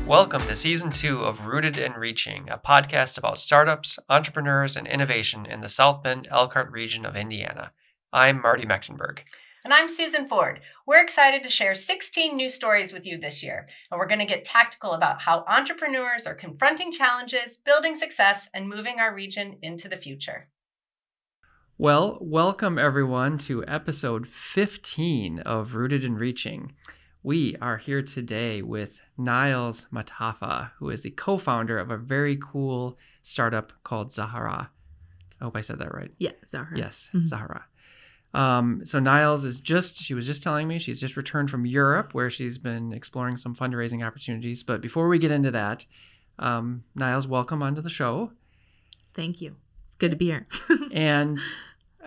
Welcome to Season 2 of Rooted and Reaching, a podcast about startups, entrepreneurs, and innovation in the South Bend, Elkhart region of Indiana. I'm Marty Mechtenberg. And I'm Susan Ford. We're excited to share 16 new stories with you this year. And we're going to get tactical about how entrepreneurs are confronting challenges, building success, and moving our region into the future. Well, welcome everyone to episode 15 of Rooted and Reaching. We are here today with Niles Mat, who is the co-founder of a very cool startup called Zahra. I hope I said that right. Yeah, Zahra. Yes, Zahra. So Niles she was just telling me she's just returned from Europe where she's been exploring some fundraising opportunities. But before we get into that, Niles, welcome onto the show. Thank you. It's good to be here. And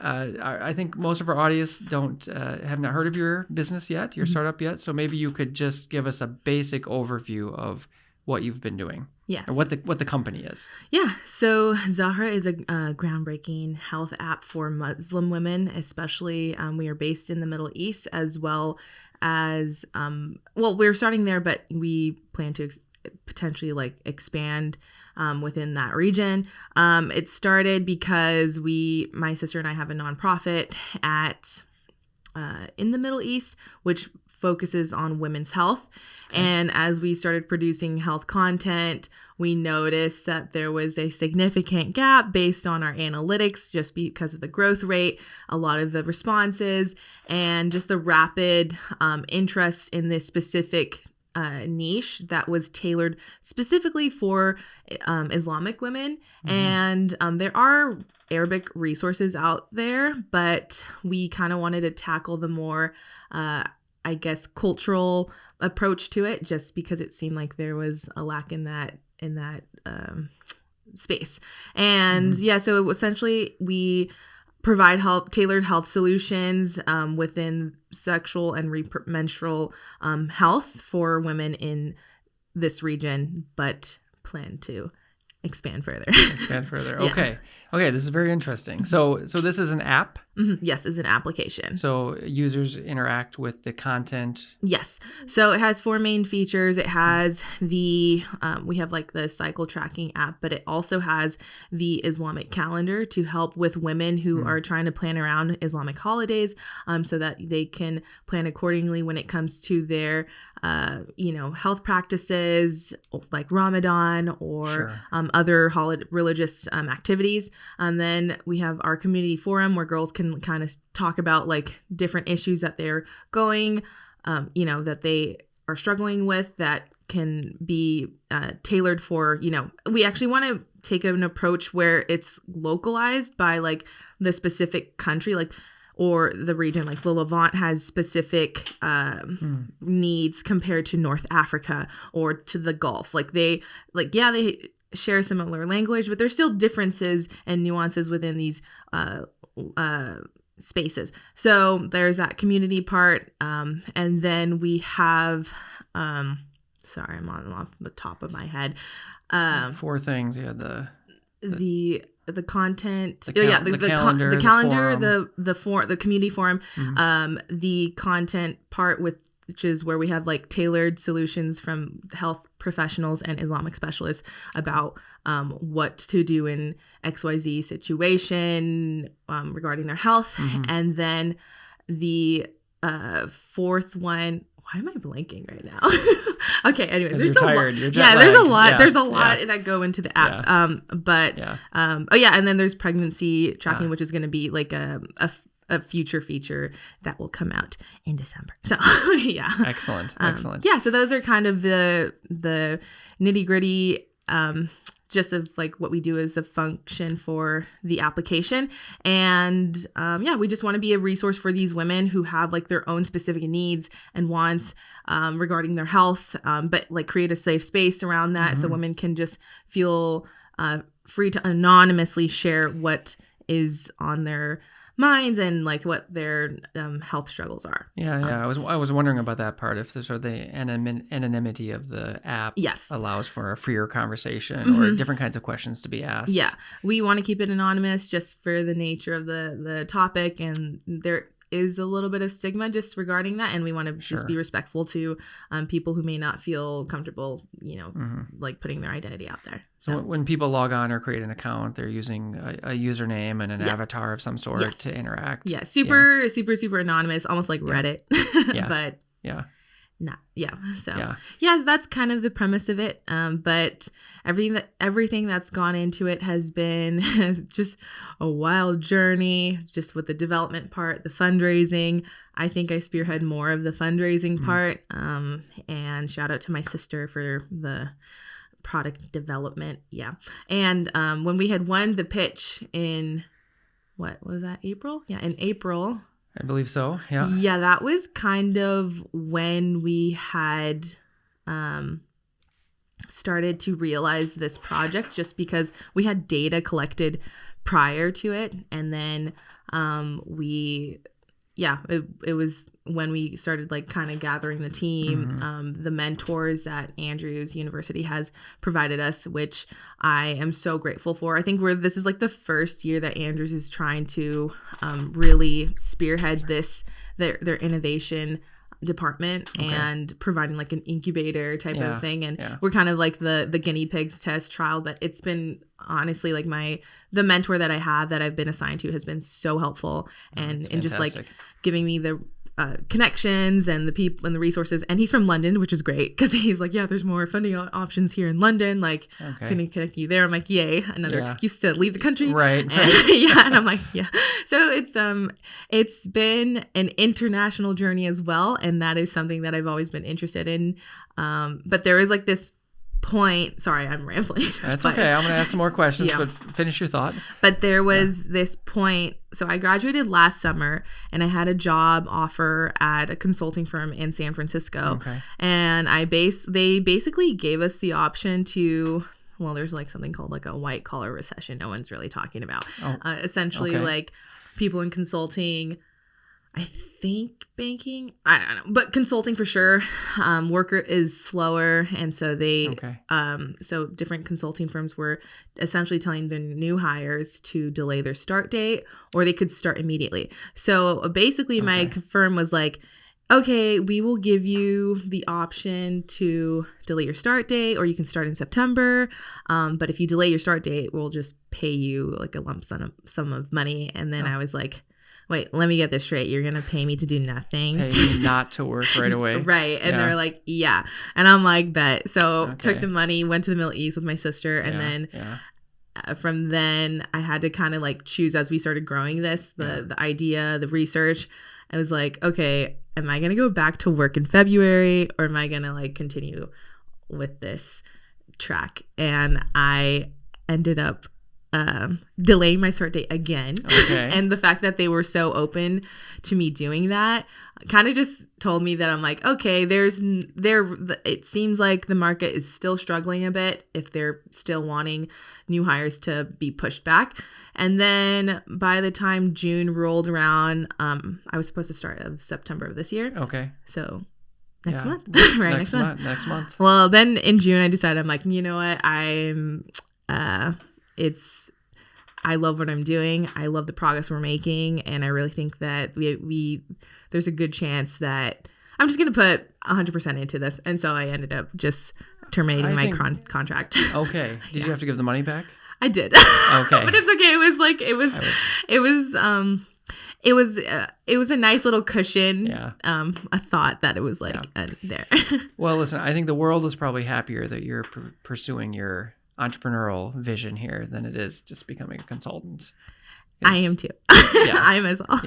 I think most of our audience have not heard of your business yet, your startup yet. So maybe you could just give us a basic overview of what you've been doing. Yes. Or what the company is. Yeah. So Zahra is a groundbreaking health app for Muslim women, especially. We are based in the Middle East as well as, we're starting there, but we plan to potentially expand within that region. It started because my sister and I have a nonprofit in the Middle East, which focuses on women's health. Okay. And as we started producing health content, we noticed that there was a significant gap based on our analytics, just because of the growth rate, a lot of the responses, and just the rapid interest in this specific niche that was tailored specifically for Islamic women. Mm-hmm. And there are Arabic resources out there, but we kind of wanted to tackle the more cultural approach to it, just because it seemed like there was a lack in that space. And so essentially we provide tailored health solutions within sexual and menstrual health for women in this region, but plan to expand further. Okay. Okay, this is very interesting. So this is an app? Mm-hmm. Yes, it's an application. So users interact with the content? Yes. So it has 4 main features. It has we have the cycle tracking app, but it also has the Islamic calendar to help with women who are trying to plan around Islamic holidays, so that they can plan accordingly when it comes to their health practices like Ramadan or other religious activities. Then we have our community forum where girls can kind of talk about different issues that they're going, that they are struggling with that can be tailored for, we actually want to take an approach where it's localized by the specific country, or the region. The Levant has specific needs compared to North Africa or to the Gulf. They share a similar language, but there's still differences and nuances within these spaces. So there's that community part. And then we have, sorry, I'm off the top of my head. 4 things. You had the content, the calendar, the community forum, the content part which is where we have tailored solutions from health professionals and Islamic specialists about what to do in XYZ situation regarding their health. And then the 4th one, why am I blanking right now? Okay, anyways, there's there's a lot. There's a lot that go into the app. And then there's pregnancy tracking, which is going to be a future feature that will come out in December. So excellent. So those are kind of the nitty gritty just of what we do as a function for the application. And we just want to be a resource for these women who have their own specific needs and wants regarding their health, but create a safe space around that so women can just feel free to anonymously share what is on their minds and what their health struggles are. I was wondering about that part, if the sort of the anonymity of the app allows for a freer conversation or different kinds of questions to be asked. We want to keep it anonymous just for the nature of the topic, and there is a little bit of stigma just regarding that, and we want to just be respectful to people who may not feel comfortable, like putting their identity out there. So when people log on or create an account, they're using a username and an avatar of some sort to interact. Yeah, super anonymous, almost like Reddit. But not so that's kind of the premise of it. But everything that's gone into it has been just a wild journey, just with the development part, the fundraising. I think I spearhead more of the fundraising part, and shout out to my sister for the product development. And when we had won the pitch in what was that, April? In April, I believe so. Yeah, that was kind of when we had started to realize this project, just because we had data collected prior to it. And then it was when we started like kind of gathering the team, the mentors that Andrews University has provided us, which I am so grateful for. I think this is like the first year that Andrews is trying to really spearhead their innovation department and providing like an incubator type of thing. And we're kind of like the guinea pigs test trial, but it's been honestly like the mentor that I have that I've been assigned to has been so helpful and just like giving me the connections and the people and the resources. And he's from London, which is great because he's like, there's more funding options here in London. Like, can I connect you there? I'm like, yay, another excuse to leave the country. Right. And I'm like, So it's been an international journey as well, and that is something that I've always been interested in. But there is like this point. Sorry, I'm rambling. That's okay. I'm going to ask some more questions, but finish your thought. But there was this point. So I graduated last summer, and I had a job offer at a consulting firm in San Francisco. And they basically gave us the option to, well, there's like something called like a white collar recession. No one's really talking about. Essentially, like people in consulting, I think banking, I don't know, but consulting for sure. Worker is slower, and so so different consulting firms were essentially telling their new hires to delay their start date, or they could start immediately. So basically, my firm was like, okay, we will give you the option to delay your start date, or you can start in September. But if you delay your start date, we'll just pay you like a lump sum of money. And then I was like, wait, let me get this straight. You're going to pay me to do nothing? Pay me not to work right away. Right. And they're like, yeah. And I'm like, bet. So took the money, went to the Middle East with my sister. And then from then I had to kind of like choose as we started growing this, the idea, the research. I was like, okay, am I going to go back to work in February, or am I going to like continue with this track? And I ended up delaying my start date again. And the fact that they were so open to me doing that kind of just told me that I'm like, okay, it seems like the market is still struggling a bit if they're still wanting new hires to be pushed back. And then by the time June rolled around, I was supposed to start of September of this year. So next month. Next month. Well, then in June I decided, I'm like, you know what? I love what I'm doing. I love the progress we're making. And I really think that there's a good chance that I'm just going to put 100% into this. And so I ended up just terminating my contract. Did you have to give the money back? I did. Okay. But it's okay. It was like, it was a nice little cushion. A thought that it was like there. Well, listen, I think the world is probably happier that you're pursuing your entrepreneurial vision here than it is just becoming a consultant. I am too. I am as well.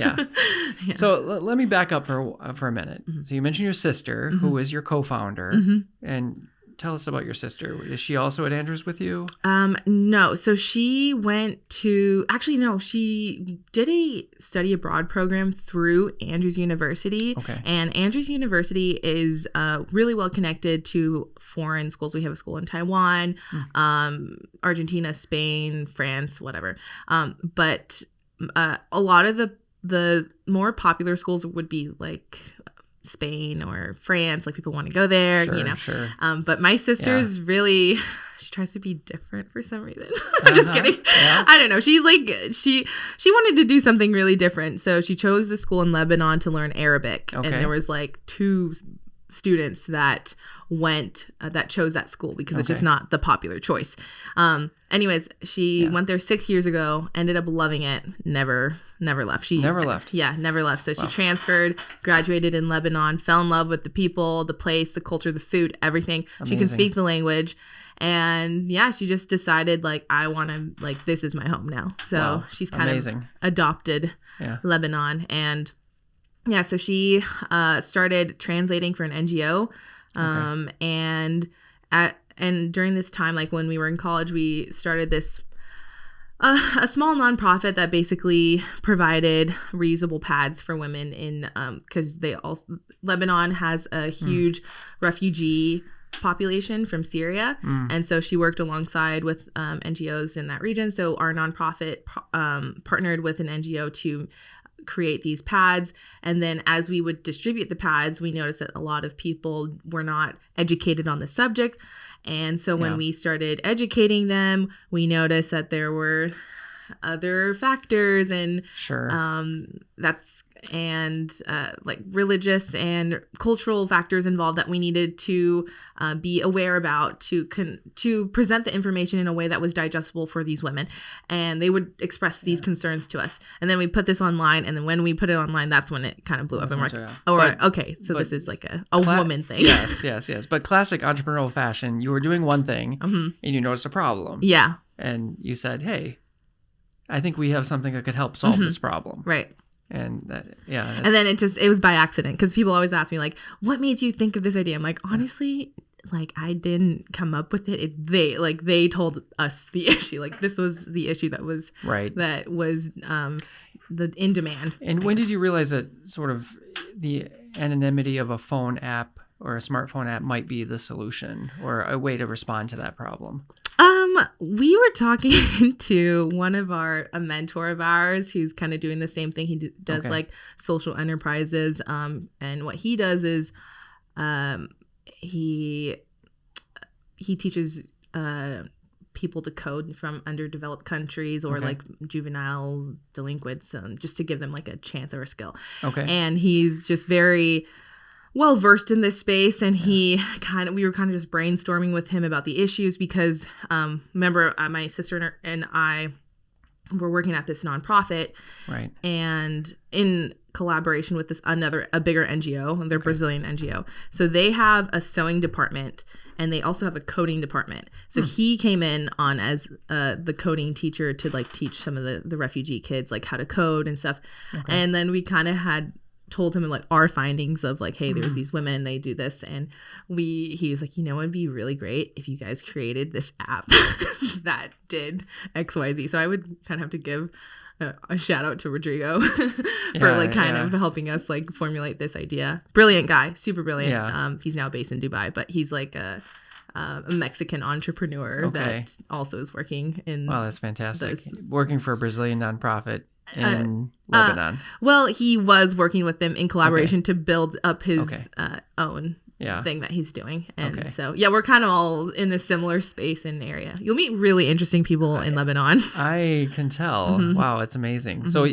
So let me back up for a minute. So you mentioned your sister, who is your co-founder, and tell us about your sister. Is she also at Andrews with you? No. So she she did a study abroad program through Andrews University. And Andrews University is really well connected to foreign schools. We have a school in Taiwan, Argentina, Spain, France, whatever. But a lot of the more popular schools would be like Spain or France. Like people want to go there, Sure, sure. But my sister's really, she tries to be different for some reason. I'm just kidding. Yeah. I don't know. She wanted to do something really different. So she chose the school in Lebanon to learn Arabic. Okay. And there was like 2 students that chose that school because it's just not the popular choice. Anyways, she went there 6 years ago, ended up loving it, never left. She never left. Yeah, never left. So she transferred, graduated in Lebanon, fell in love with the people, the place, the culture, the food, everything. Amazing. She can speak the language. And she just decided like, I want to, like, this is my home now. So she's kind of adopted Lebanon. And so she started translating for an NGO. And during this time, like when we were in college, we started this a small nonprofit that basically provided reusable pads for women in because Lebanon has a huge refugee population from Syria, and so she worked alongside with NGOs in that region. So our nonprofit partnered with an NGO to create these pads, and then as we would distribute the pads, we noticed that a lot of people were not educated on the subject. And so when we started educating them, we noticed that there were other factors and like religious and cultural factors involved that we needed to be aware about to present the information in a way that was digestible for these women. And they would express these concerns to us. And then we put this online, and then when we put it online, that's when it kind of blew up. And we're like, okay, so this is like a woman thing. Yes. But classic entrepreneurial fashion, you were doing one thing and you noticed a problem. Yeah. And you said, hey, I think we have something that could help solve this problem. Right. And and then it was by accident, because people always ask me like, what made you think of this idea? I'm like, honestly, like I didn't come up with it. They told us the issue. Like this was the issue that was the in demand. And when did you realize that sort of the anonymity of a phone app or a smartphone app might be the solution or a way to respond to that problem? We were talking to a mentor of ours who's kind of doing the same thing. He does like social enterprises. And what he does is, he teaches, people to code from underdeveloped countries or like juvenile delinquents, just to give them like a chance or a skill. Okay. And he's just very well versed in this space, and we were kind of just brainstorming with him about the issues because remember my sister and I were working at this nonprofit, right? And in collaboration with a bigger NGO, they're Brazilian NGO, so they have a sewing department and they also have a coding department. So he came in on as the coding teacher to like teach some of the refugee kids like how to code and stuff. And then we kind of had told him like our findings of like, hey, there's these women, they do this, and he was like, it'd be really great if you guys created this app that did XYZ. So I would kind of have to give a shout out to Rodrigo for kind of helping us like formulate this idea. Brilliant guy, super brilliant. He's now based in Dubai, but he's like a Mexican entrepreneur that also is working in. Wow, that's fantastic. Working for a Brazilian nonprofit in Lebanon. Well, he was working with them in collaboration to build up his own thing that he's doing. And so, we're kind of all in a similar space and area. You'll meet really interesting people in Lebanon. I can tell. Wow, it's amazing. So were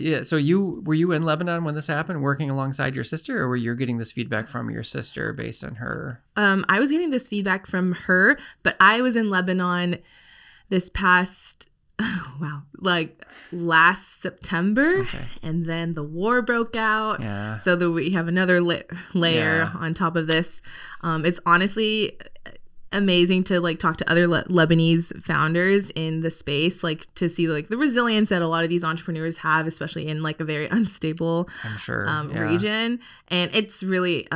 you in Lebanon when this happened, working alongside your sister, or were you getting this feedback from your sister based on her? I was getting this feedback from her, but I was in Lebanon this past like last September, and then the war broke out. So we have another layer on top of this. It's honestly amazing to like talk to other Lebanese founders in the space, like to see like the resilience that a lot of these entrepreneurs have, especially in like a very unstable region. And it's really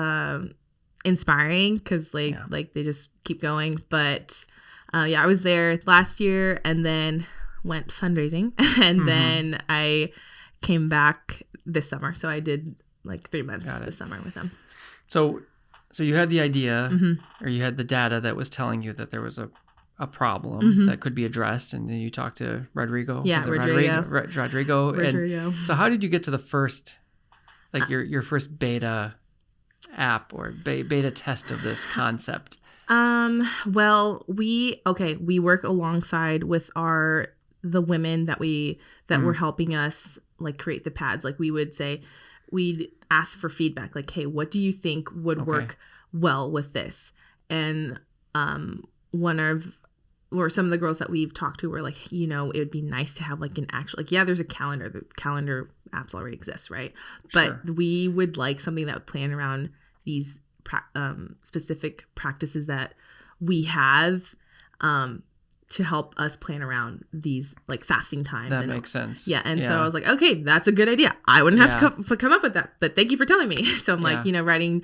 inspiring because like they just keep going. But I was there last year and then went fundraising, and then I came back this summer. So I did like 3 months this summer with them. So you had the idea, or you had the data that was telling you that there was a problem that could be addressed, and then you talked to Rodrigo. Rodrigo. And so how did you get to the first, like your first beta app or beta test of this concept? Well, we work alongside with the women that were helping us like create the pads. Like we'd ask for feedback, like, hey, what do you think would work well with this? And some of the girls that we've talked to were like, it would be nice to have like an actual, like, there's a calendar. The calendar apps already exist, right? Sure. But we would like something that would plan around these specific practices that we have to help us plan around these like fasting times. That makes sense. Yeah. And so I was like, okay, that's a good idea. I wouldn't have to come up with that, but thank you for telling me. So I'm like, writing,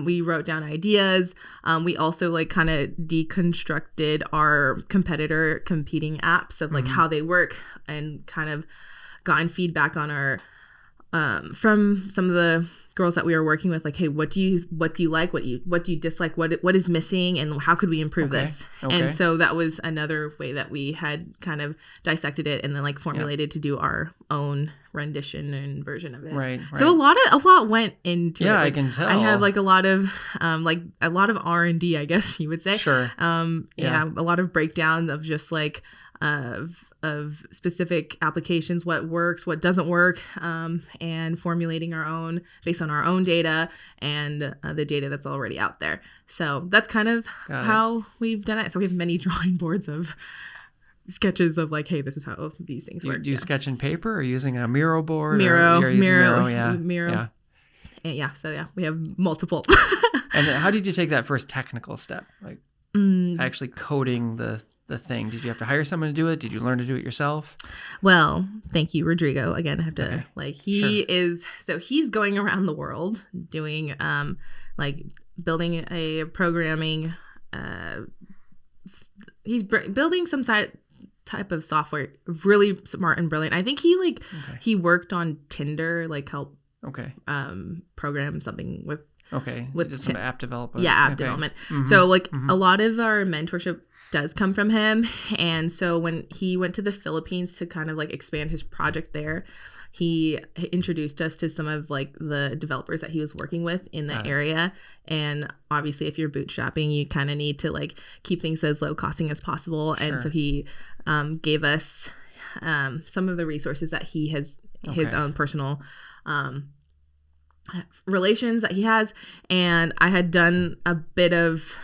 we wrote down ideas. We also like kind of deconstructed our competing apps of like how they work and kind of gotten feedback on our, from some of the girls that we were working with, like, hey, what do you like, what do you dislike, what is missing, and how could we improve this? And so that was another way that we had kind of dissected it and then like formulated to do our own rendition and version of it. Right. So a lot went into it. Like, I can tell. I have like a lot of R&D, I guess you would say. Sure. A lot of breakdowns of just like of specific applications, what works, what doesn't work, and formulating our own based on our own data and the data that's already out there. So that's kind of how we've done it. So we have many drawing boards of sketches of like, hey, this is how these things work. Do you sketch in paper or using a Miro board? Miro. Yeah. So we have multiple. And then how did you take that first technical step? Like actually coding the thing? Did you have to hire someone to do it? Did you learn to do it yourself? Well, thank you, Rodrigo. Again, I have to he's going around the world doing like building a programming. He's building some type of software, really smart and brilliant. I think he worked on Tinder, like help program something with with some app development. App development. Mm-hmm. So like a lot of our mentorship does come from him. And so when he went to the Philippines to kind of like expand his project there, he introduced us to some of like the developers that he was working with in that area. And obviously if you're bootstrapping, you kind of need to like keep things as low costing as possible. Sure. And so he gave us some of the resources that he has, his own personal relations that he has. And I had done a bit of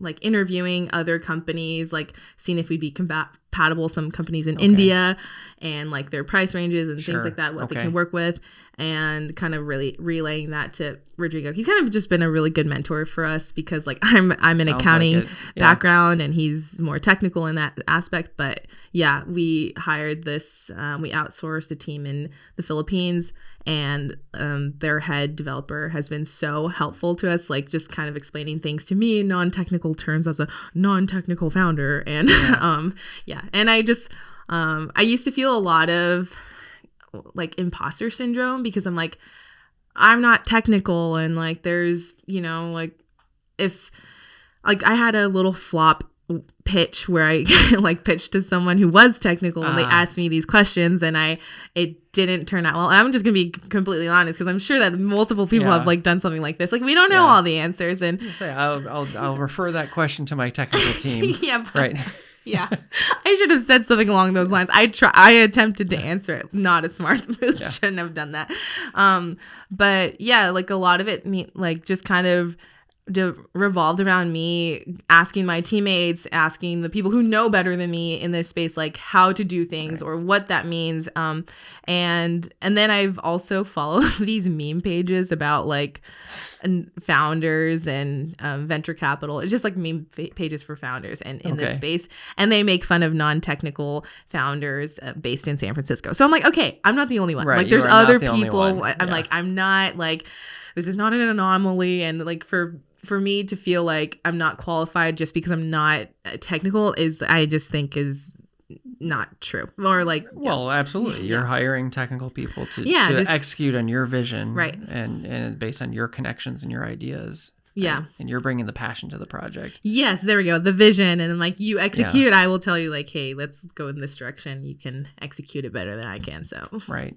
like interviewing other companies, like seeing if we'd be compatible, some companies in India and like their price ranges and things like that, what they can work with, and kind of really relaying that to Rodrigo. He's kind of just been a really good mentor for us because like I'm an accounting background and he's more technical in that aspect. But yeah, we hired this, we outsourced a team in the Philippines, and their head developer has been so helpful to us, like just kind of explaining things to me in non-technical terms as a non-technical founder. And and I just I used to feel a lot of like imposter syndrome because I'm like, I'm not technical, and like there's like if like I had a little flop pitch where I like pitched to someone who was technical and they asked me these questions and it didn't turn out well. I'm just gonna be completely honest because I'm sure that multiple people have like done something like this. Like we don't know all the answers, and I'll refer that question to my technical team. Right. Yeah, I should have said something along those lines. I attempted to answer it. Not a smart move. Shouldn't have done that. But yeah, like a lot of it, like just kind of revolved around me asking my teammates, asking the people who know better than me in this space, like how to do things or what that means. And then I've also followed these meme pages about like founders and venture capital. It's just like meme pages for founders and in this space. And they make fun of non-technical founders based in San Francisco. So I'm like, okay, I'm not the only one. Like there's other people. I'm like, I'm not like, this is not an anomaly. And like for me to feel like I'm not qualified just because I'm not technical I just think is not true. Or like, well, absolutely. You're hiring technical people to execute on your vision, right? And based on your connections and your ideas. Yeah. And you're bringing the passion to the project. Yes, there we go. The vision. And then like you execute, I will tell you like, hey, let's go in this direction. You can execute it better than I can. So Right.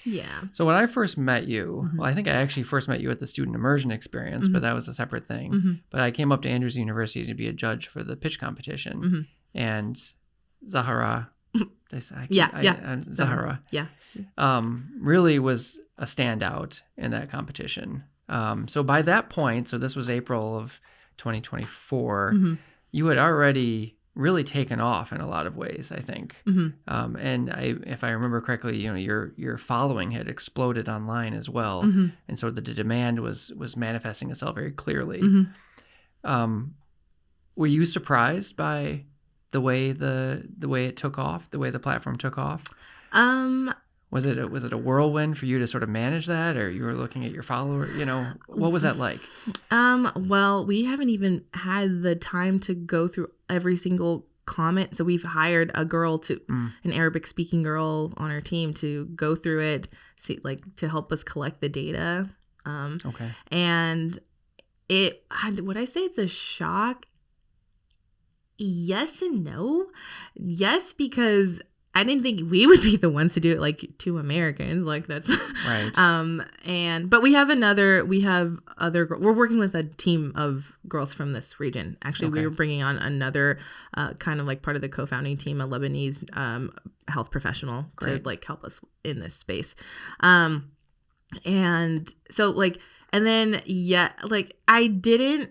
Yeah. So when I first met you, well, I think I actually first met you at the student immersion experience, but that was a separate thing. But I came up to Andrews University to be a judge for the pitch competition. And Zahra, Zahra, really was a standout in that competition. So by that point, so this was April of 2024, you had already really taken off in a lot of ways, I think. And if I remember correctly, your following had exploded online as well. And so the demand was manifesting itself very clearly. Were you surprised by the way it took off, the way the platform took off? Was it a whirlwind for you to sort of manage that, or you were looking at your follower? What was that like? Well, we haven't even had the time to go through every single comment. So we've hired a girl an Arabic speaking girl on our team to go through it, to help us collect the data. Okay. And would I say it's a shock? Yes and no. Yes, because I didn't think we would be the ones to do it, like two Americans, like that's right. But we have we're working with a team of girls from this region. Actually, we were bringing on another kind of like part of the co-founding team, a Lebanese health professional to like help us in this space. And so I didn't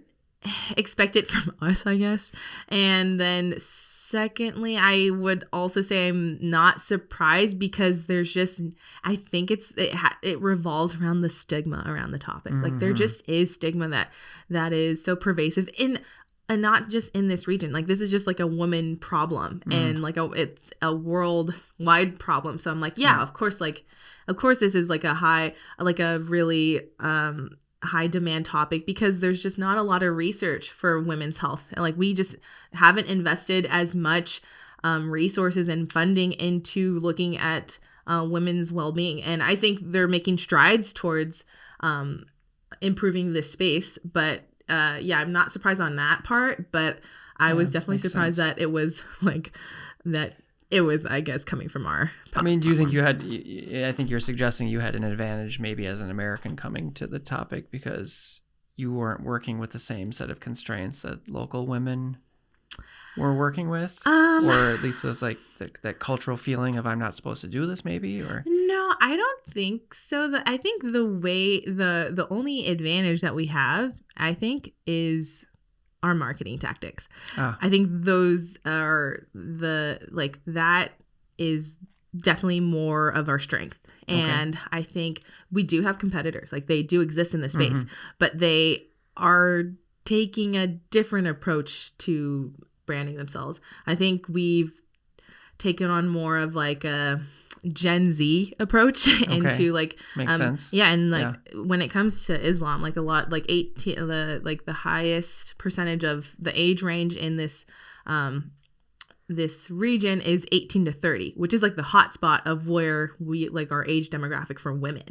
expect it from us, I guess. And then secondly, I would also say I'm not surprised because there's just, I think it revolves around the stigma around the topic. Like there just is stigma that is so pervasive and not just in this region. Like this is just like a woman problem and it's a worldwide problem. So I'm like, of course this is like a really high demand topic because there's just not a lot of research for women's health, and like we just haven't invested as much resources and funding into looking at women's well-being. And I think they're making strides towards improving this space, but I'm not surprised on that part, but I was definitely surprised that it was like that. It was, I guess, coming from our platform. Do you think I think you're suggesting you had an advantage maybe as an American coming to the topic because you weren't working with the same set of constraints that local women were working with? Or at least there's like that cultural feeling of I'm not supposed to do this maybe? Or no, I don't think so. I think the way, the only advantage that we have, I think, is our marketing tactics. I think those are that is definitely more of our strength. And I think we do have competitors, like they do exist in the space, but they are taking a different approach to branding themselves. I think we've taken on more of like a Gen Z approach into like makes sense. When it comes to Islam, like a lot, like 18, the highest percentage of the age range in this this region is 18 to 30, which is like the hot spot of where we like our age demographic for women.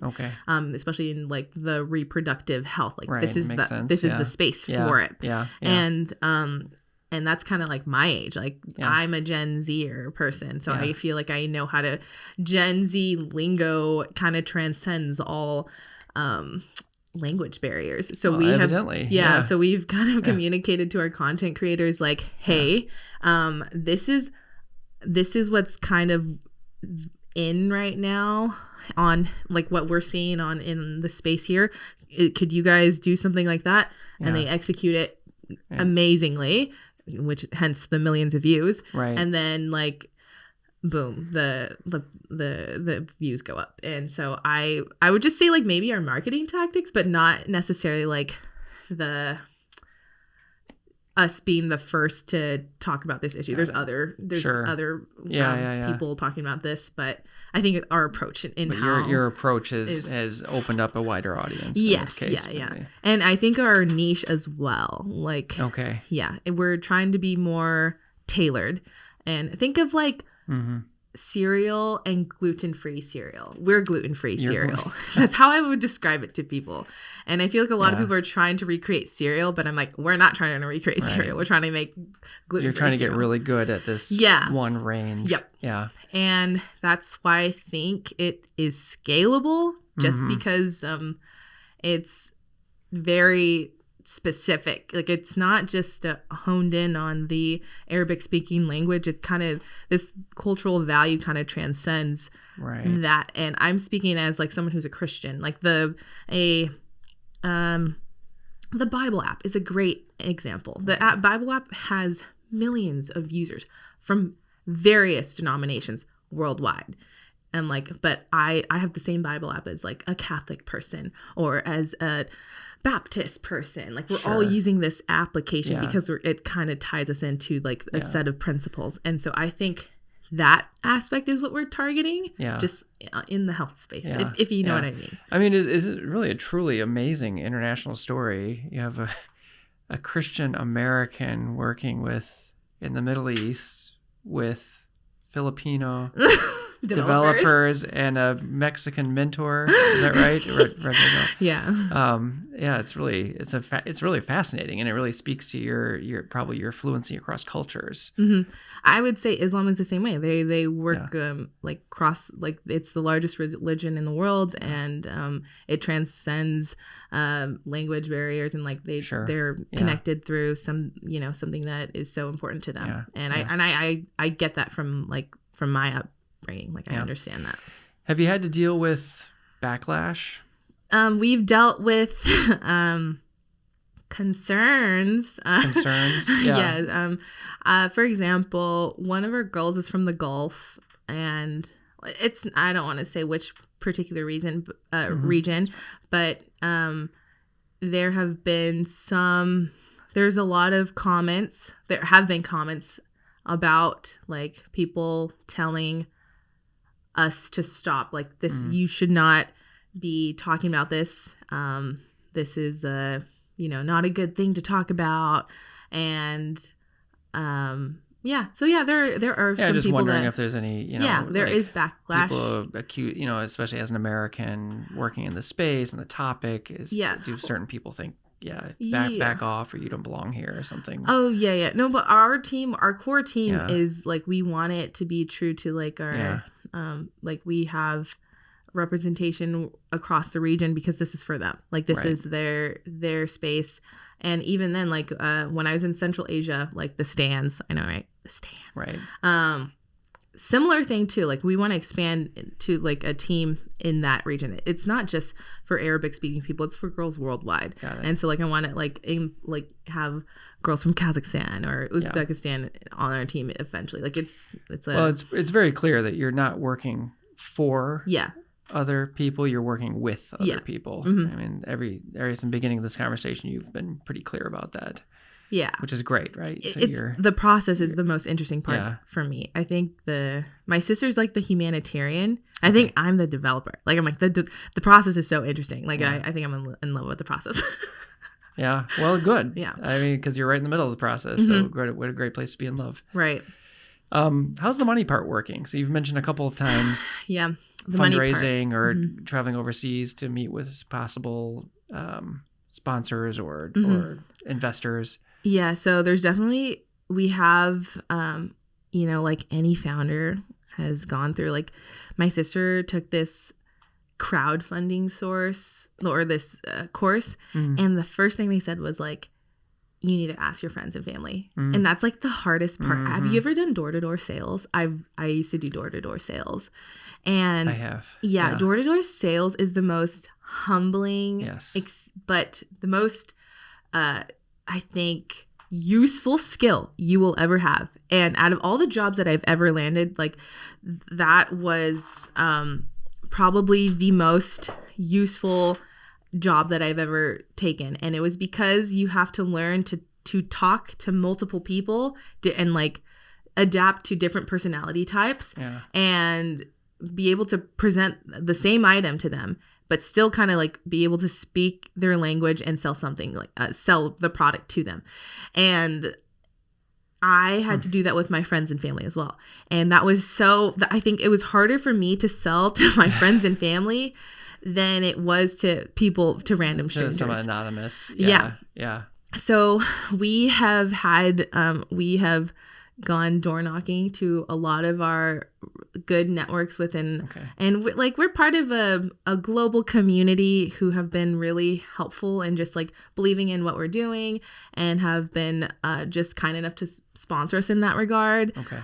Especially in like the reproductive health. Like this is the space for it. And that's kind of like my age. Like I'm a Gen Zer person. So I feel like I know how to, Gen Z lingo kind of transcends all language barriers. So so we've kind of communicated to our content creators like, hey, this is what's kind of in right now on like what we're seeing in the space here. Could you guys do something like that? And they execute it amazingly, which hence the millions of views. And then like boom, the views go up. And so I would just say like maybe our marketing tactics, but not necessarily like us being the first to talk about this issue. There's other people talking about this, but I think our approach your approach has opened up a wider audience. Yes, in this case, and I think our niche as well. Like, we're trying to be more tailored, and think of like cereal and gluten-free cereal. We're gluten-free cereal. That's how I would describe it to people. And I feel like a lot of people are trying to recreate cereal, but I'm like, we're not trying to recreate cereal. We're trying to make gluten-free You're trying to cereal. get really good at this one range. Yep. Yeah. And that's why I think it is scalable, just because it's very specific. Like, it's not just honed in on the Arabic speaking language. It kind of, this cultural value kind of transcends that. And I'm speaking as like someone who's a Christian. Like the Bible app is a great example. The Bible app has millions of users from various denominations worldwide. And like, but I have the same Bible app as like a Catholic person or as a Baptist person. Like, we're all using this application because it kind of ties us into like a set of principles. And so I think that aspect is what we're targeting, just in the health space, if you know what I mean. I mean, is it really a truly amazing international story? You have a Christian American working in the Middle East with Filipino developers and a Mexican mentor. Is that right? Yeah. It's really fascinating, and it really speaks to your probably your fluency across cultures. I would say Islam is the same way. They work like cross, like it's the largest religion in the world, and it transcends language barriers, and like they're connected through something that is so important to them. I get that from my upbringing. Like, I understand that. Have you had to deal with backlash? We've dealt with concerns. For example, one of our girls is from the Gulf, and I don't want to say which particular region, but there have been there's a lot of comments. There have been comments about like people telling us to stop, like this, you should not be talking about this. This is not a good thing to talk about. And there are some just people wondering if there's any there is backlash. People accuse, especially as an American working in the space and the topic is, do certain people think back off, or you don't belong here or something? No, but our core team is like, we want it to be true to like our like, we have representation across the region because this is for them. Like, this is their space. And even then, like when I was in Central Asia, like the stands, I know, right? The stands. Right. Similar thing too. Like, we want to expand to like a team in that region. It's not just for Arabic speaking people, it's for girls worldwide. And so like, I want to have girls from Kazakhstan or Uzbekistan on our team eventually. Like, it's very clear that you're not working for other people, you're working with other people. I mean, in the beginning of this conversation, you've been pretty clear about that. Yeah. Which is great, right? So the process is the most interesting part for me. I think my sister's like the humanitarian. I think I'm the developer. Like, I'm like, the process is so interesting. Like, I think I'm in love with the process. Yeah. Well, good. Yeah. I mean, because you're right in the middle of the process. So what a great place to be in love. Right. How's the money part working? So you've mentioned a couple of times the fundraising or traveling overseas to meet with possible sponsors or investors. Yeah, so there's definitely, we have, like any founder has gone through, like my sister took this crowdfunding source or this course, and the first thing they said was like, you need to ask your friends and family. And that's like the hardest part. Have you ever done door-to-door sales? I used to do door-to-door sales. And I have. Yeah, door-to-door sales is the most humbling, but the most, I think, useful skill you will ever have. And out of all the jobs that I've ever landed, like, that was probably the most useful job that I've ever taken. And it was because you have to learn to talk to multiple people and like adapt to different personality types and be able to present the same item to them, but still kind of like be able to speak their language and sell something, like sell the product to them. And I had to do that with my friends and family as well. And that was I think it was harder for me to sell to my friends and family than it was to random strangers. Someone anonymous. Yeah. So we have gone door knocking to a lot of our good networks within, Okay. and we're part of a global community who have been really helpful and just like believing in what we're doing and have been just kind enough to sponsor us in that regard. Okay.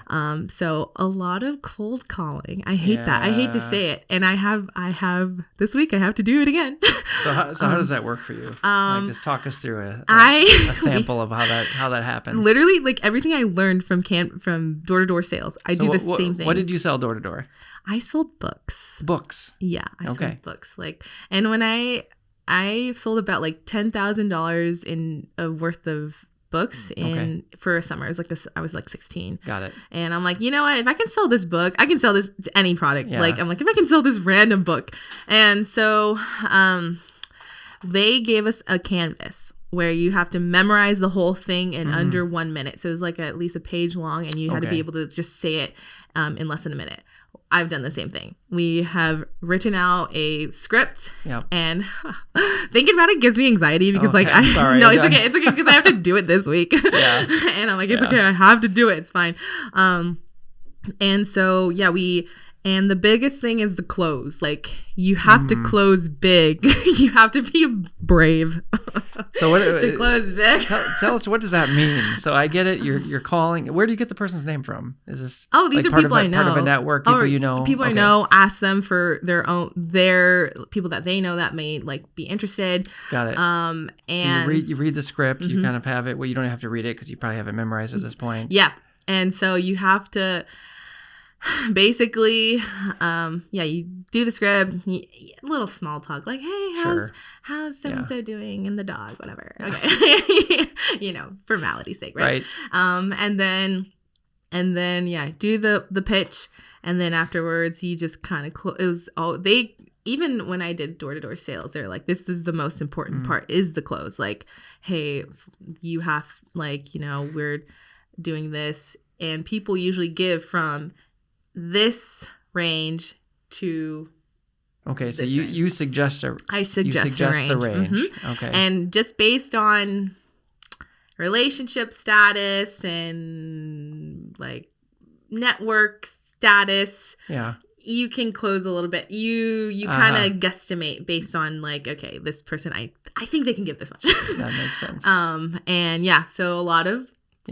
So a lot of cold calling. I hate that. I hate to say it, and I have this week. I have to do it again. So how does that work for you? Like, just talk us through a sample of how that happens. Literally, like everything I learned from door-to-door sales, I do the same thing. What did you sell door to door? I sold books. Books. Yeah, I sold books. Like, and when I sold about like $10,000 in worth of books for a summer. It was like this. I was like 16. Got it. And I'm like, you know what? If I can sell this book, I can sell this to any product. Yeah. Like, I'm like, if I can sell this random book. And so they gave us a canvas where you have to memorize the whole thing in under 1 minute. So it was like at least a page long, and you had to be able to just say it in less than a minute. I've done the same thing. We have written out a script, and thinking about it gives me anxiety because sorry. It's okay. It's okay because I have to do it this week. Yeah. And I'm like, it's okay. I have to do it. It's fine. And so, and the biggest thing is the close. Like, you have to close big. You have to be brave. So what to close big. Tell us, what does that mean? So I get it. You're calling. Where do you get the person's name from? Is this these like are people I know. Part of a network, people you know? People I know. Ask them for their people that they know that may like be interested. Got it. And so you read the script. You kind of have it. Well, you don't have to read it because you probably have it memorized at this point. Yeah. And so you have to basically, you do the script, a little small talk, like, hey, how's so-and-so doing, and the dog, whatever. Okay. Formality's sake, right? And then do the pitch, and then afterwards you just kind of even when I did door-to-door sales, they're like, this is the most important part, is the close. Like, hey, you have, like, we're doing this, and people usually give from this range to so you suggest the range. Okay. And just based on relationship status and like network status, you can close a little bit. You kind of guesstimate based on like, okay, this person, I think they can give this much. That makes sense. So a lot of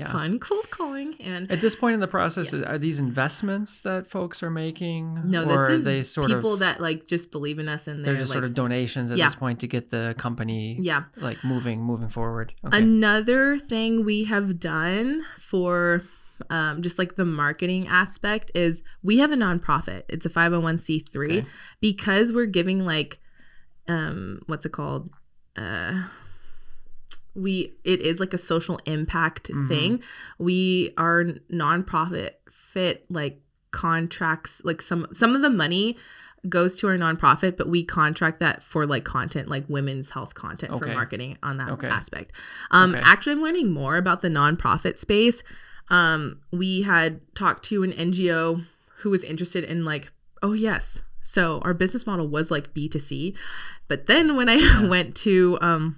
fun cold calling. And at this point in the process, are these investments that folks are making? No, or this is are they sort people of, that like just believe in us, and they're just like, sort of donations at this point to get the company like moving forward. Okay. Another thing we have done for just like the marketing aspect is we have a nonprofit. It's a 501c3 because we're giving like what's it called? It is like a social impact thing. We are nonprofit fit like contracts, like some of the money goes to our nonprofit, but we contract that for like content, like women's health content for marketing on that aspect. Actually, I'm learning more about the nonprofit space. We had talked to an NGO who was interested in like, so our business model was like B2C, but then when I went to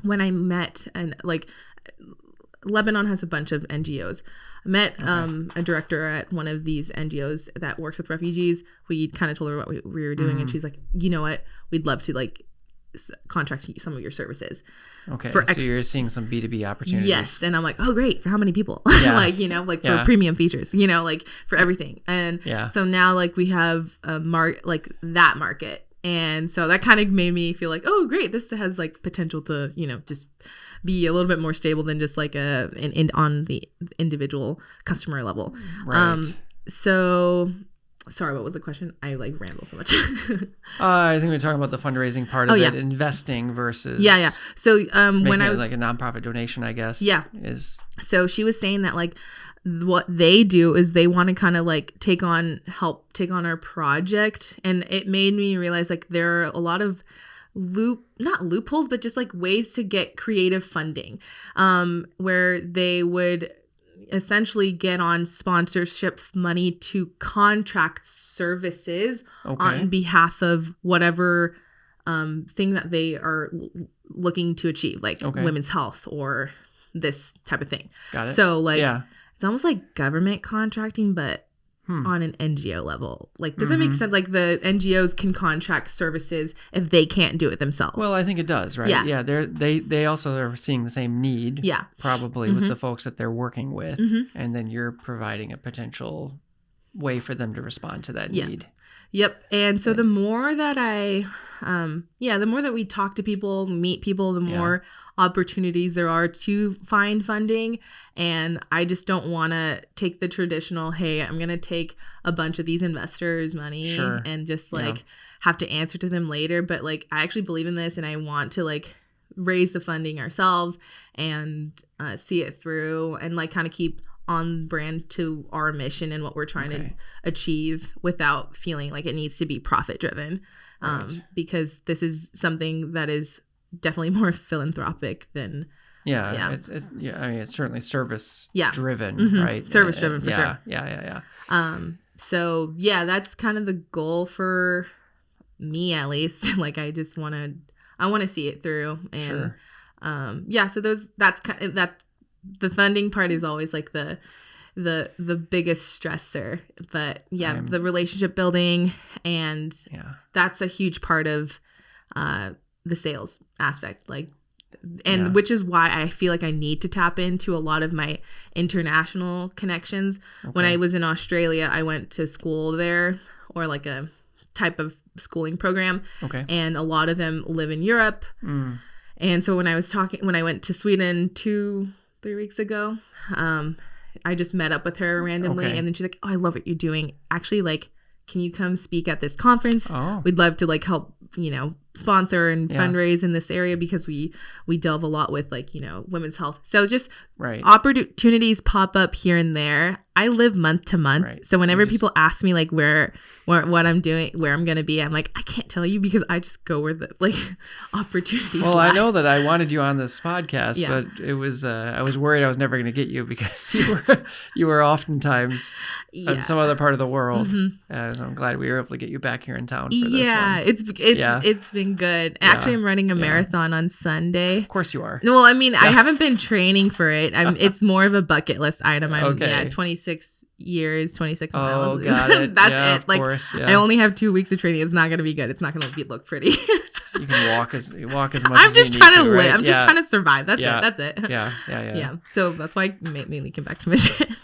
when I met, and like Lebanon has a bunch of NGOs. I met a director at one of these NGOs that works with refugees. We kind of told her what we were doing, and she's like, you know what? We'd love to like contract some of your services. Okay, so you're seeing some B2B opportunities. Yes, and I'm like, oh great, for how many people? Like, for premium features, like for everything. And so now like we have a like that market. And so that kind of made me feel like, oh, great, this has like potential to, just be a little bit more stable than just like on the individual customer level. Right. So, sorry, what was the question? I like ramble so much. I think we were talking about the fundraising part of it, investing versus. Yeah. So when I was like a nonprofit donation, I guess. Is. So she was saying that like, what they do is they want to kind of like help take on our project, and it made me realize like there are a lot of not loopholes, but just like ways to get creative funding, where they would essentially get on sponsorship money to contract services on behalf of whatever thing that they are looking to achieve, like women's health or this type of thing. Got it. So like it's almost like government contracting, but on an NGO level. Like, does it make sense? Like, the NGOs can contract services if they can't do it themselves. Well, I think it does, right? Yeah. They also are seeing the same need. Yeah. Probably with the folks that they're working with, and then you're providing a potential way for them to respond to that need. Yep. And so the more that the more that we talk to people, meet people, the more opportunities there are to find funding. And I just don't want to take the traditional, hey, I'm going to take a bunch of these investors' money and just like have to answer to them later. But like, I actually believe in this and I want to like raise the funding ourselves and see it through and like kind of keep on brand to our mission and what we're trying to achieve without feeling like it needs to be profit driven. Because this is something that is definitely more philanthropic than it's I mean, it's certainly service driven, right? Service driven for sure. Yeah. So that's kind of the goal for me, at least. Like, I want to see it through, and so that's kind of that. The funding part is always like the biggest stressor, but the relationship building, and that's a huge part of the sales aspect, like, and which is why I feel like I need to tap into a lot of my international connections. When I was in Australia, I went to school there, or like a type of schooling program, and a lot of them live in Europe. And so when I went to Sweden 2-3 weeks ago, I just met up with her randomly, and then she's like, "Oh, I love what you're doing. Actually, like, can you come speak at this conference? We'd love to like help, sponsor and fundraise in this area, because we delve a lot with like, women's health." So just opportunities pop up here and there. I live month to month. So whenever people ask me like what I'm doing, where I'm going to be, I'm like, I can't tell you, because I just go where the like opportunities I know that I wanted you on this podcast, but it was I was worried I was never going to get you, because you were oftentimes in some other part of the world. So I'm glad we were able to get you back here in town for this one. It's been good. Actually, I'm running a marathon on Sunday. Of course you are. Well, I mean, I haven't been training for it. It's more of a bucket list item. I'm 26 years, 26 miles. Oh, got it. That's it. Of like, course, I only have 2 weeks of training. It's not going to be good. It's not going to look pretty. You can walk as much as I'm just you trying need to live. right? I'm just trying to survive. That's it. That's it. Yeah. So that's why I mainly came back to Michigan.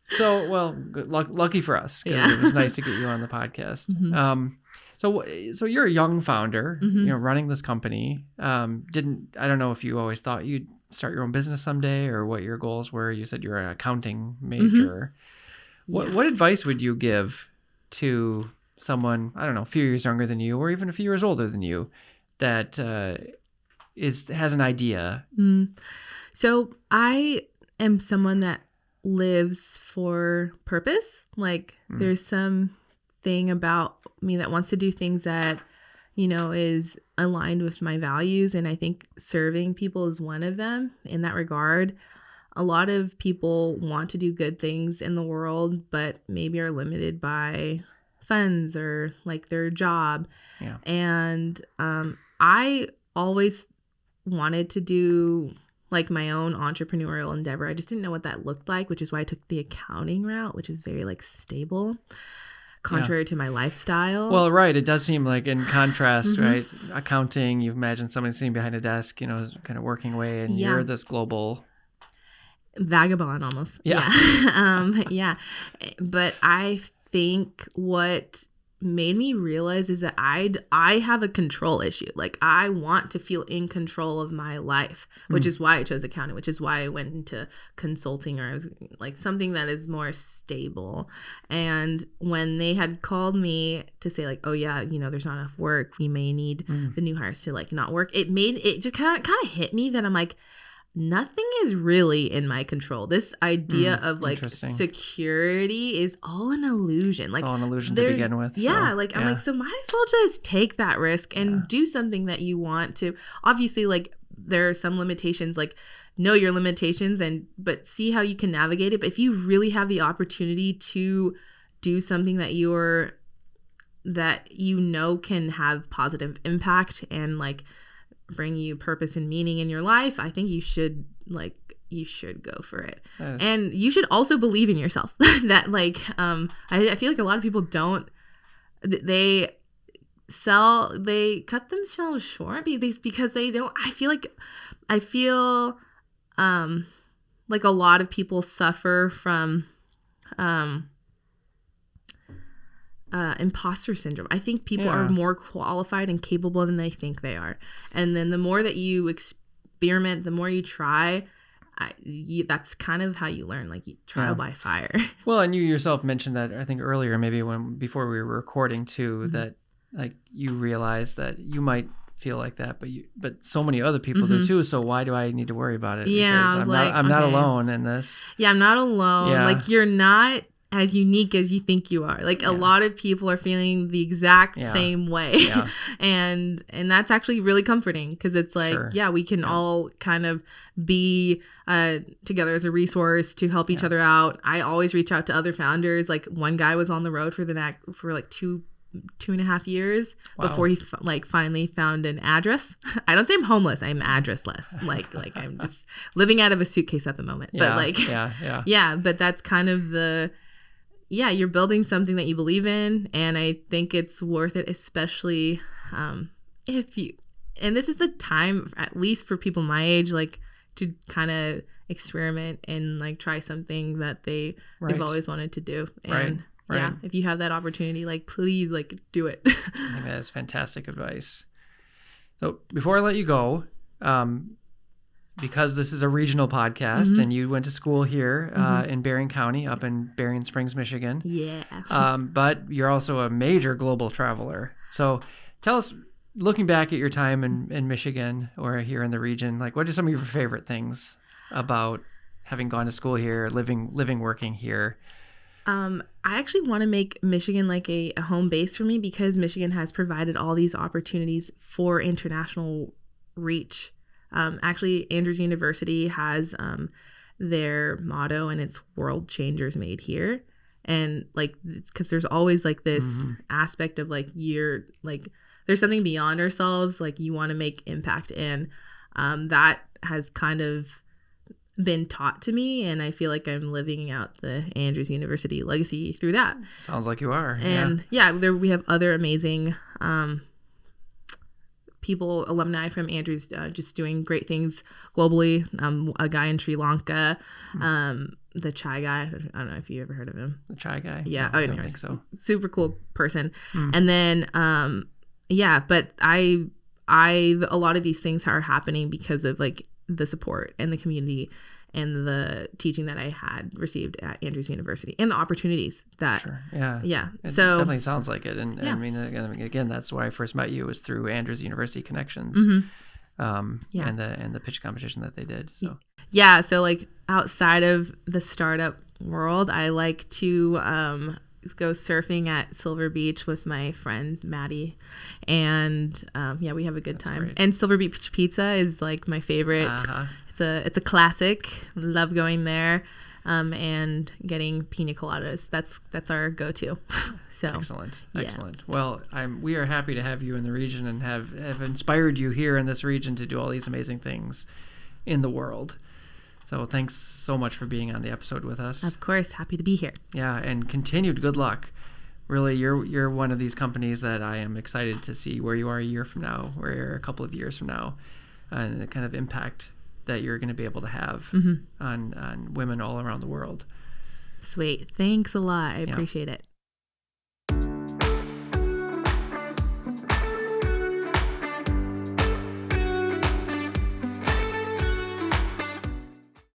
So, well, lucky for us. It was nice to get you on the podcast. So you're a young founder, running this company. I don't know if you always thought you'd start your own business someday, or what your goals were. You said you're an accounting major. What advice would you give to someone, I don't know, a few years younger than you, or even a few years older than you, that has an idea? So I am someone that lives for purpose. Like, there's some thing about me that wants to do things that, is aligned with my values. And I think serving people is one of them in that regard. A lot of people want to do good things in the world, but maybe are limited by funds or like their job. And I always wanted to do like my own entrepreneurial endeavor. I just didn't know what that looked like, which is why I took the accounting route, which is very like stable, contrary to my lifestyle. Well, right. It does seem like, in contrast, right? Accounting, you imagine somebody sitting behind a desk, kind of working away, and you're this global vagabond almost. But I think what made me realize is that I have a control issue. Like, I want to feel in control of my life, which is why I chose accounting, which is why I went into consulting, or I was like something that is more stable. And when they had called me to say like, oh yeah, there's not enough work, we may need the new hires to like not work, it just kind of hit me that I'm like, nothing is really in my control. This idea of like security is all an illusion. Like, it's all an illusion to begin with. I'm like, so might as well just take that risk and do something that you want to. Obviously, like, there are some limitations, like know your limitations, but see how you can navigate it. But if you really have the opportunity to do something that can have positive impact and like bring you purpose and meaning in your life, I think you should you should go for it. Yes. And you should also believe in yourself. That like I feel like a lot of people don't, they cut themselves short because they don't. I feel like a lot of people suffer from imposter syndrome. I think people are more qualified and capable than they think they are. And then the more that you experiment, the more you try, that's kind of how you learn, like trial by fire. Well, and you yourself mentioned that, I think earlier, maybe before we were recording too, that like you realize that you might feel like that, but so many other people do too. So why do I need to worry about it? Yeah, because I'm not alone in this. Yeah, I'm not alone. Yeah. Like you're not as unique as you think you are. Like a lot of people are feeling the exact same way. Yeah. and that's actually really comforting, because it's like, we can all kind of be together as a resource to help each other out. I always reach out to other founders. Like one guy was on the road for like 2.5 years before he finally found an address. I don't say I'm homeless. I'm addressless. Like I'm just living out of a suitcase at the moment. But but that's kind of you're building something that you believe in, and I think it's worth it, especially if you, and this is the time, at least for people my age, like to kind of experiment and like try something that they've always wanted to do. And Right. if you have that opportunity, like please, like do it. I think that is fantastic advice. So before I let you go, because this is a regional podcast and you went to school here in Bering County, up in Bering Springs, Michigan. Yeah. But you're also a major global traveler. So tell us, looking back at your time in Michigan or here in the region, like what are some of your favorite things about having gone to school here, living, working here? I actually want to make Michigan like a home base for me, because Michigan has provided all these opportunities for international reach. Actually, Andrews University has their motto, and it's "World Changers Made Here." And like, it's because there's always like this aspect of like, you're like, there's something beyond ourselves, like you want to make impact, and that has kind of been taught to me, and I feel like I'm living out the Andrews University legacy through that. Sounds like you are. And we have other amazing people, alumni from Andrews, just doing great things globally. A guy in Sri Lanka, the Chai guy. I don't know if you ever heard of him. The Chai guy? Yeah. No, I don't think so. Super cool person. And then, but a lot of these things are happening because of like the support and the community and the teaching that I had received at Andrews University, and the opportunities that, It so definitely sounds like it. And I mean, again, that's why I first met you, was through Andrews University connections, and the pitch competition that they did. So so like outside of the startup world, I like to go surfing at Silver Beach with my friend Maddie, and we have a good time. Great. And Silver Beach pizza is like my favorite. It's a classic. Love going there, and getting pina coladas. That's our go-to. So excellent. Well, we are happy to have you in the region and have inspired you here in this region to do all these amazing things in the world. So thanks so much for being on the episode with us. Of course, happy to be here. Yeah, and continued good luck. Really, you're one of these companies that I am excited to see where you are a year from now, where you're a couple of years from now, and the kind of impact that you're going to be able to have on women all around the world. Sweet. Thanks a lot. I appreciate it.